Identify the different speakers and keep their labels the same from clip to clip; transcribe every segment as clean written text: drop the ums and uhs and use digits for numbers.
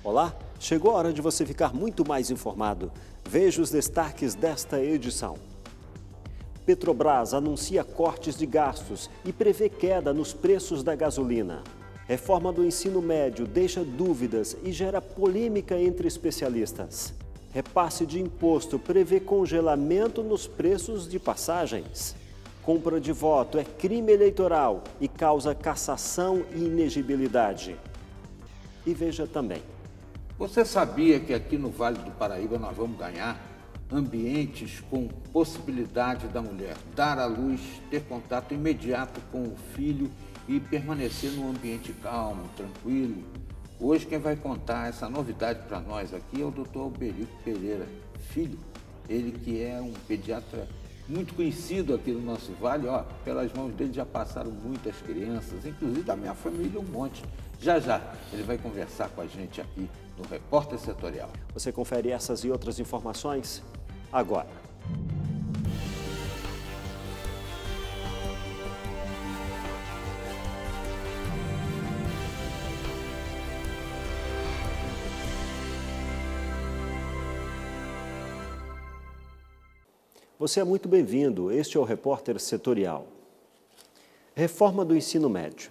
Speaker 1: Olá, chegou a hora de você ficar muito mais informado. Veja os destaques desta edição. Petrobras anuncia cortes de gastos e prevê queda nos preços da gasolina. Reforma do ensino médio deixa dúvidas e gera polêmica entre especialistas. Repasse de imposto prevê congelamento nos preços de passagens. Compra de voto é crime eleitoral e causa cassação e inegibilidade. E veja também.
Speaker 2: Você sabia que aqui no Vale do Paraíba nós vamos ganhar ambientes com possibilidade da mulher dar à luz, ter contato imediato com o filho e permanecer num ambiente calmo, tranquilo? Hoje quem vai contar essa novidade para nós aqui é o Dr. Alberico Pereira Filho, ele que é um pediatra muito conhecido aqui no nosso vale. Pelas mãos dele já passaram muitas crianças, inclusive da minha família um monte. Já ele vai conversar com a gente aqui no Repórter Setorial.
Speaker 1: Você confere essas e outras informações agora. Você é muito bem-vindo. Este é o Repórter Setorial. Reforma do ensino médio.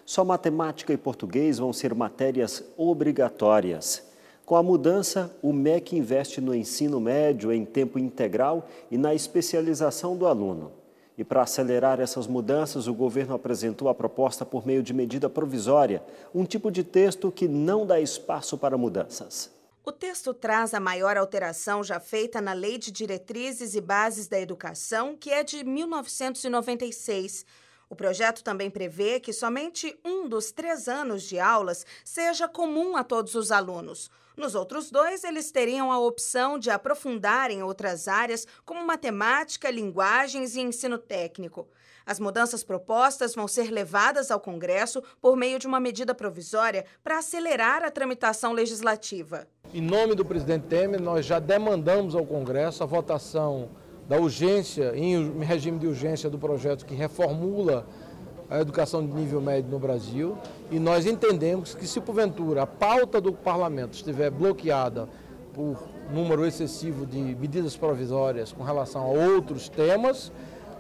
Speaker 1: Só matemática e português vão ser matérias obrigatórias. Com a mudança, o MEC investe no ensino médio em tempo integral e na especialização do aluno. E para acelerar essas mudanças, o governo apresentou a proposta por meio de medida provisória, um tipo de texto que não dá espaço para mudanças.
Speaker 3: O texto traz a maior alteração já feita na Lei de Diretrizes e Bases da Educação, que é de 1996. O projeto também prevê que somente um dos 3 anos de aulas seja comum a todos os alunos. Nos outros 2, eles teriam a opção de aprofundar em outras áreas, como matemática, linguagens e ensino técnico. As mudanças propostas vão ser levadas ao Congresso por meio de uma medida provisória para acelerar a tramitação legislativa.
Speaker 4: Em nome do presidente Temer, nós já demandamos ao Congresso a votação da urgência, em regime de urgência do projeto que reformula a educação de nível médio no Brasil, e nós entendemos que se porventura a pauta do parlamento estiver bloqueada por número excessivo de medidas provisórias com relação a outros temas,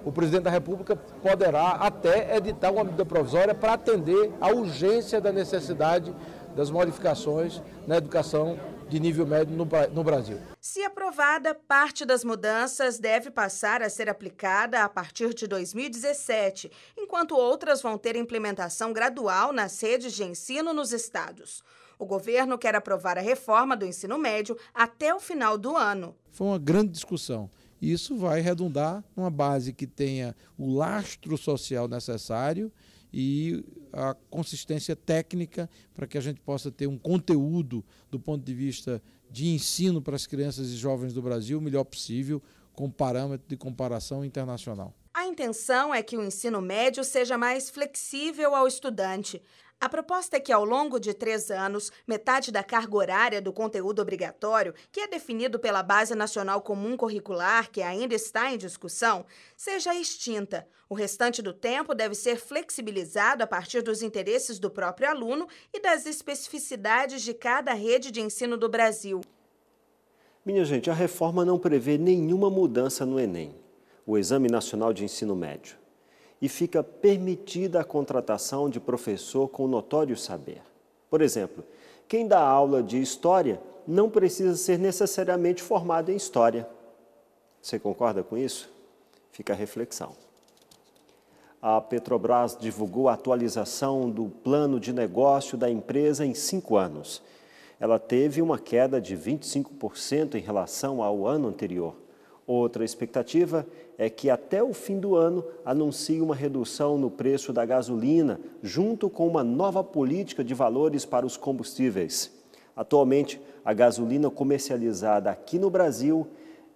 Speaker 4: o presidente da República poderá até editar uma medida provisória para atender à urgência da necessidade das modificações na educação de nível médio no Brasil.
Speaker 3: Se aprovada, parte das mudanças deve passar a ser aplicada a partir de 2017, enquanto outras vão ter implementação gradual nas redes de ensino nos estados. O governo quer aprovar a reforma do ensino médio até o final do ano.
Speaker 4: Foi uma grande discussão. Isso vai redundar numa base que tenha o lastro social necessário e a consistência técnica para que a gente possa ter um conteúdo do ponto de vista de ensino para as crianças e jovens do Brasil o melhor possível, com parâmetro de comparação internacional.
Speaker 3: A intenção é que o ensino médio seja mais flexível ao estudante. A proposta é que, ao longo de 3 anos, metade da carga horária do conteúdo obrigatório, que é definido pela Base Nacional Comum Curricular, que ainda está em discussão, seja extinta. O restante do tempo deve ser flexibilizado a partir dos interesses do próprio aluno e das especificidades de cada rede de ensino do Brasil.
Speaker 1: Minha gente, a reforma não prevê nenhuma mudança no Enem, o Exame Nacional de Ensino Médio. E fica permitida a contratação de professor com notório saber. Por exemplo, quem dá aula de História não precisa ser necessariamente formado em História. Você concorda com isso? Fica a reflexão. A Petrobras divulgou a atualização do plano de negócio da empresa em 5 anos. Ela teve uma queda de 25% em relação ao ano anterior. Outra expectativa é que até o fim do ano anuncie uma redução no preço da gasolina, junto com uma nova política de valores para os combustíveis. Atualmente, a gasolina comercializada aqui no Brasil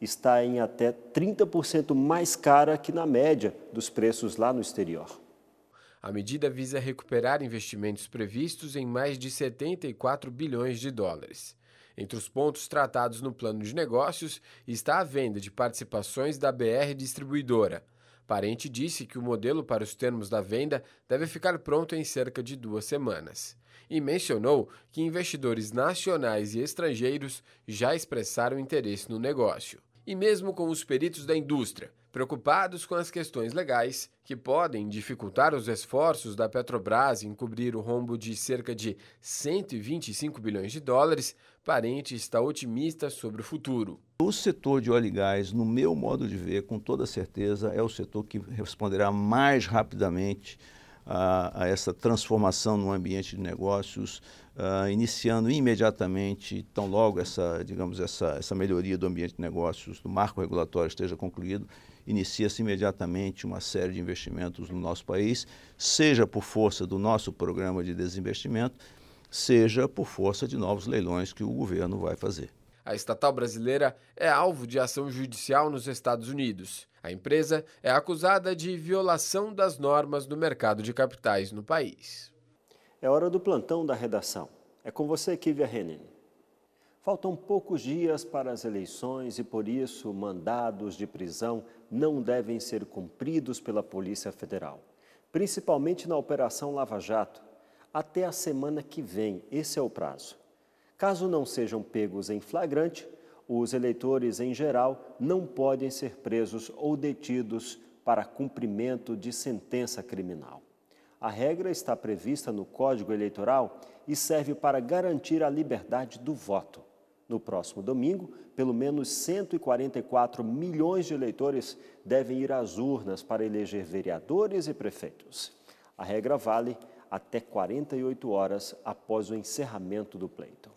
Speaker 1: está em até 30% mais cara que na média dos preços lá no exterior.
Speaker 5: A medida visa recuperar investimentos previstos em mais de 74 bilhões de dólares. Entre os pontos tratados no plano de negócios está a venda de participações da BR Distribuidora. Parente disse que o modelo para os termos da venda deve ficar pronto em cerca de 2 semanas. E mencionou que investidores nacionais e estrangeiros já expressaram interesse no negócio. E mesmo com os peritos da indústria preocupados com as questões legais, que podem dificultar os esforços da Petrobras em cobrir o rombo de cerca de 125 bilhões de dólares, Parente está otimista sobre o futuro.
Speaker 6: O setor de óleo e gás, no meu modo de ver, com toda certeza, é o setor que responderá mais rapidamente a essa transformação no ambiente de negócios, iniciando imediatamente, tão logo essa melhoria do ambiente de negócios, do marco regulatório esteja concluído, inicia-se imediatamente uma série de investimentos no nosso país, seja por força do nosso programa de desinvestimento, seja por força de novos leilões que o governo vai fazer.
Speaker 5: A estatal brasileira é alvo de ação judicial nos Estados Unidos. A empresa é acusada de violação das normas do mercado de capitais no país.
Speaker 1: É hora do plantão da redação. É com você, Kívia Henning. Faltam poucos dias para as eleições e, por isso, mandados de prisão não devem ser cumpridos pela Polícia Federal, principalmente na Operação Lava Jato, até a semana que vem. Esse é o prazo. Caso não sejam pegos em flagrante, os eleitores, em geral, não podem ser presos ou detidos para cumprimento de sentença criminal. A regra está prevista no Código Eleitoral e serve para garantir a liberdade do voto. No próximo domingo, pelo menos 144 milhões de eleitores devem ir às urnas para eleger vereadores e prefeitos. A regra vale até 48 horas após o encerramento do pleito.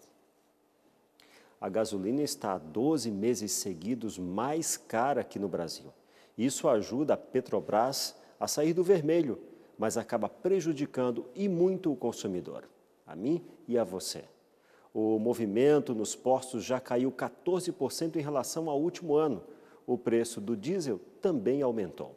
Speaker 1: A gasolina está há 12 meses seguidos mais cara aqui no Brasil. Isso ajuda a Petrobras a sair do vermelho, mas acaba prejudicando e muito o consumidor, a mim e a você. O movimento nos postos já caiu 14% em relação ao último ano. O preço do diesel também aumentou.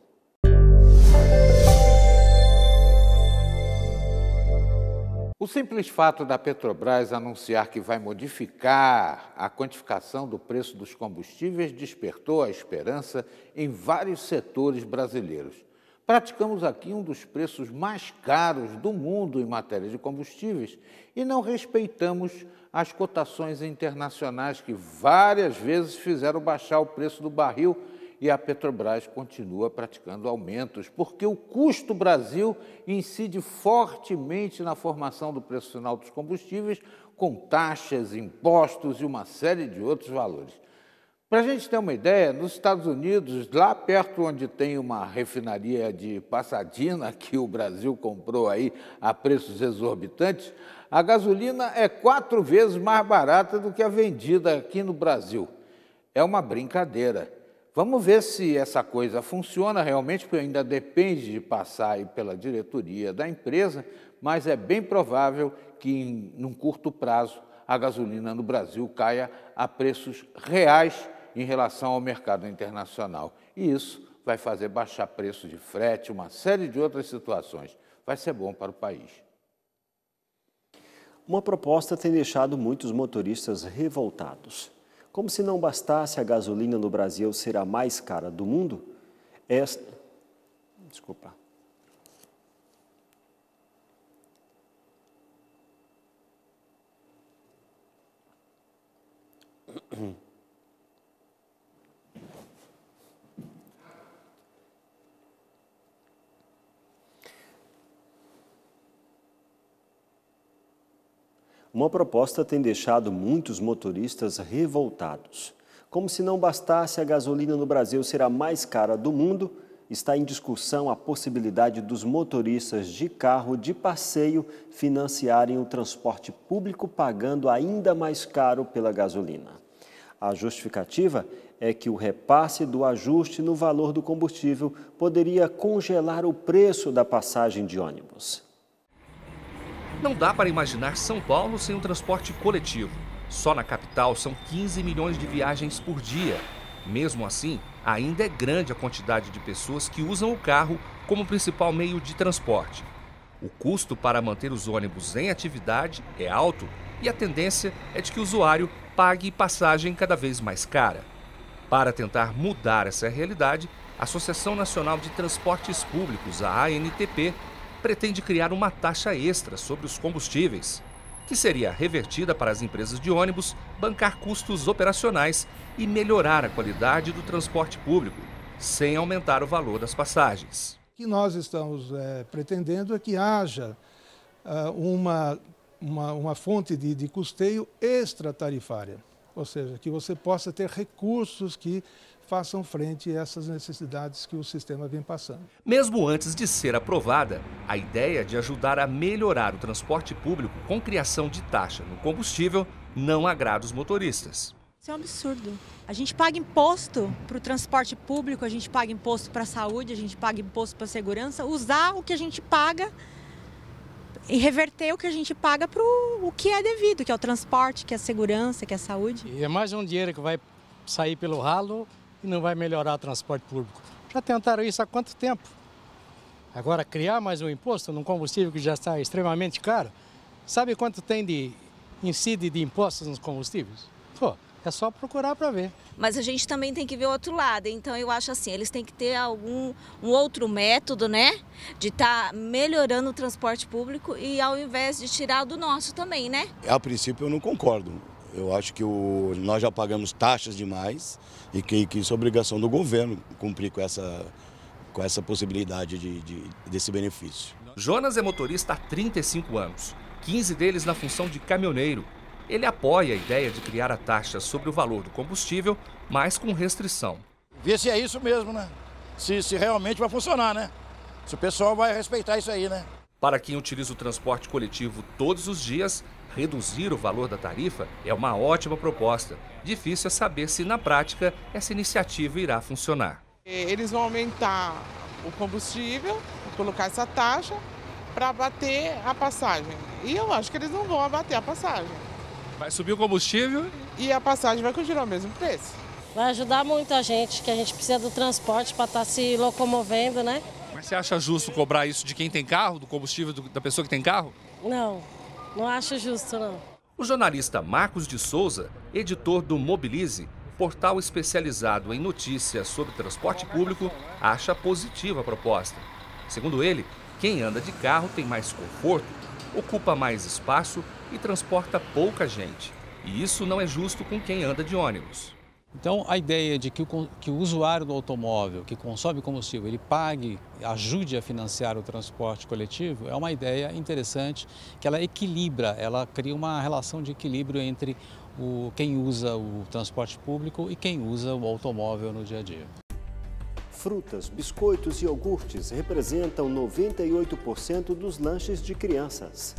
Speaker 2: O simples fato da Petrobras anunciar que vai modificar a quantificação do preço dos combustíveis despertou a esperança em vários setores brasileiros. Praticamos aqui um dos preços mais caros do mundo em matéria de combustíveis e não respeitamos as cotações internacionais que várias vezes fizeram baixar o preço do barril, e a Petrobras continua praticando aumentos, porque o custo Brasil incide fortemente na formação do preço final dos combustíveis, com taxas, impostos e uma série de outros valores. Para a gente ter uma ideia, nos Estados Unidos, lá perto onde tem uma refinaria de Pasadena, que o Brasil comprou aí a preços exorbitantes, a gasolina é 4 vezes mais barata do que a vendida aqui no Brasil. É uma brincadeira. Vamos ver se essa coisa funciona realmente, porque ainda depende de passar aí pela diretoria da empresa, mas é bem provável que, num curto prazo, a gasolina no Brasil caia a preços reais em relação ao mercado internacional. E isso vai fazer baixar preço de frete, uma série de outras situações. Vai ser bom para o país.
Speaker 1: Uma proposta tem deixado muitos motoristas revoltados. Como se não bastasse a gasolina no Brasil ser a mais cara do mundo, Uma proposta tem deixado muitos motoristas revoltados. Como se não bastasse a gasolina no Brasil ser a mais cara do mundo, está em discussão a possibilidade dos motoristas de carro de passeio financiarem o transporte público pagando ainda mais caro pela gasolina. A justificativa é que o repasse do ajuste no valor do combustível poderia congelar o preço da passagem de ônibus.
Speaker 7: Não dá para imaginar São Paulo sem o transporte coletivo. Só na capital são 15 milhões de viagens por dia. Mesmo assim, ainda é grande a quantidade de pessoas que usam o carro como principal meio de transporte. O custo para manter os ônibus em atividade é alto e a tendência é de que o usuário pague passagem cada vez mais cara. Para tentar mudar essa realidade, a Associação Nacional de Transportes Públicos, a ANTP, pretende criar uma taxa extra sobre os combustíveis, que seria revertida para as empresas de ônibus bancar custos operacionais e melhorar a qualidade do transporte público, sem aumentar o valor das passagens.
Speaker 8: O que nós estamos pretendendo é que haja uma fonte de custeio extratarifária, ou seja, que você possa ter recursos que façam frente a essas necessidades que o sistema vem passando.
Speaker 7: Mesmo antes de ser aprovada, a ideia de ajudar a melhorar o transporte público com criação de taxa no combustível não agrada os motoristas.
Speaker 9: Isso é um absurdo. A gente paga imposto para o transporte público, a gente paga imposto para a saúde, a gente paga imposto para a segurança. Usar o que a gente paga e reverter o que a gente paga para o que é devido, que é o transporte, que é a segurança, que é a saúde.
Speaker 10: E é mais um dinheiro que vai sair pelo ralo e não vai melhorar o transporte público. Já tentaram isso há quanto tempo? Agora, criar mais um imposto num combustível que já está extremamente caro, sabe quanto tem incide de impostos nos combustíveis? Pô, é só procurar para ver.
Speaker 11: Mas a gente também tem que ver o outro lado, então eu acho assim, eles têm que ter um outro método, né, de estar melhorando o transporte público e ao invés de tirar do nosso também, né?
Speaker 12: A princípio eu não concordo. Eu acho que nós já pagamos taxas demais e que isso é obrigação do governo cumprir com essa possibilidade desse benefício.
Speaker 7: Jonas é motorista há 35 anos, 15 deles na função de caminhoneiro. Ele apoia a ideia de criar a taxa sobre o valor do combustível, mas com restrição.
Speaker 13: Ver se é isso mesmo, né? Se realmente vai funcionar, né? Se o pessoal vai respeitar isso aí, né?
Speaker 7: Para quem utiliza o transporte coletivo todos os dias, reduzir o valor da tarifa é uma ótima proposta. Difícil é saber se, na prática, essa iniciativa irá funcionar.
Speaker 14: Eles vão aumentar o combustível, colocar essa taxa para abater a passagem. E eu acho que eles não vão abater a passagem.
Speaker 7: Vai subir o combustível
Speaker 14: e a passagem vai continuar o mesmo preço.
Speaker 15: Vai ajudar muito a gente, que a gente precisa do transporte para estar se locomovendo, né?
Speaker 7: Mas você acha justo cobrar isso de quem tem carro, do combustível da pessoa que tem carro?
Speaker 15: Não acho justo, não.
Speaker 7: O jornalista Marcos de Souza, editor do Mobilize, portal especializado em notícias sobre transporte público, acha positiva a proposta. Segundo ele, quem anda de carro tem mais conforto, ocupa mais espaço e transporta pouca gente. E isso não é justo com quem anda de ônibus.
Speaker 16: Então, a ideia de que o usuário do automóvel, que consome combustível, ele pague, ajude a financiar o transporte coletivo, é uma ideia interessante, que ela equilibra, ela cria uma relação de equilíbrio entre quem usa o transporte público e quem usa o automóvel no dia a dia.
Speaker 1: Frutas, biscoitos e iogurtes representam 98% dos lanches de crianças.